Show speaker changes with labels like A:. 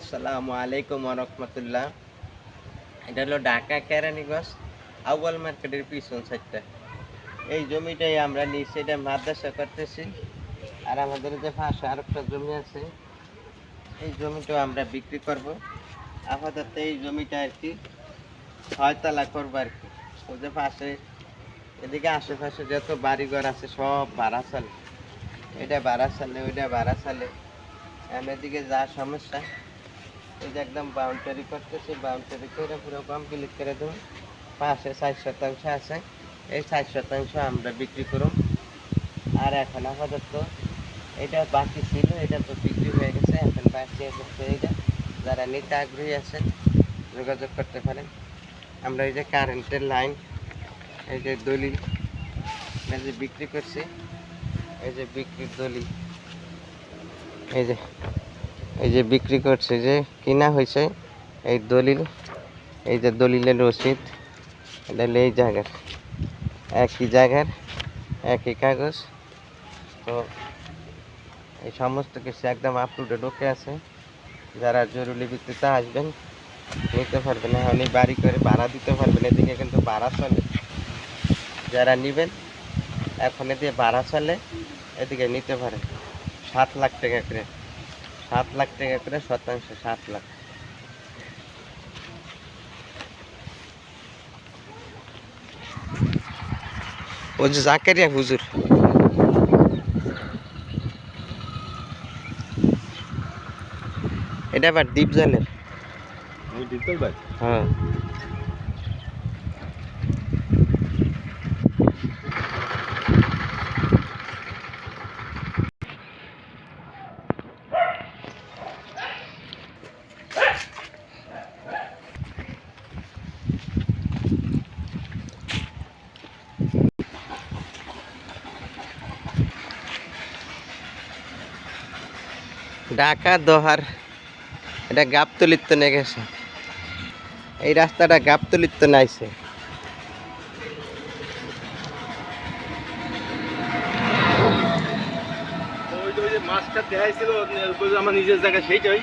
A: আসসালামু আলাইকুম ওয়া রাহমাতুল্লাহ। এটা হলো ঢাকা কেরানীগঞ্জ আউয়াল মার্কেটের পিছন সাইডটা। এই জমিটাই আমরা নিচে এটা মাদ্রাসা করতেছি। আর আমাদের যে পাশে আরেকটা জমি আছে, এই জমিটাও আমরা বিক্রি করব। আপাতত এই জমিটা আর কি ছয়তলা করবো আর কি। ওই যে পাশে এদিকে আশেপাশে যত বাড়িঘর আছে সব ভাড়া চলে, এটা ভাড়া চলে, ওইটা ভাড়া চলে। এদিকে যা সমস্যা, এই যে একদম বাউন্ডারি করতেছি, বাউন্ডারি করে পুরো কমপ্লিট করে দেবো। পাশে 4 শতাংশ আছে, এই 4 শতাংশ আমরা বিক্রি করুন। আর এখন আপাতত এটা বাকি ছিল, এটা তো বিক্রি হয়ে গেছে। এখন বাকি আছে এইটা, যারা নিতে আগ্রহী আছেন যোগাযোগ করতে পারেন। আমরা এই যে কারেন্টের লাইন, এই যে দলিল, এই যে বিক্রি করছি, এই যে বিক্রির দলিল, এই যে বিক্রি করছে, যে কিনা হয়েছে এই দলিল, এই যে দলিলের রসিদ। এটা হলো এই জায়গার, একই জায়গার একই কাগজ। তো এই সমস্ত কিছু একদম আপ টু ডেট ওকে আছে। যারা জরুরি ভিত্তিতে আসবেন নিতে পারবেন, এখনই বাড়ি করে ভাড়া দিতে পারবেন। এদিকে কিন্তু ভাড়া চলে, যারা নেবেন এখন এদিকে ভাড়া চলে, এদিকে নিতে পারেন। 7 লাখ টাকা করে, 7 লাখ টাকা করে শতাংশ, 7 লাখ। ও যে জাকারিয়া হুজুর, এটা আবার দ্বীপ জলের। হ্যাঁ, ঢাকা দোহার, এটা গাবতলির তো নিয়ে গেছে। এই রাস্তাটা গাবতলির তো নাইছে।
B: মাছটা দেখাইছিল আমার নিজের জায়গায়, সেইটাই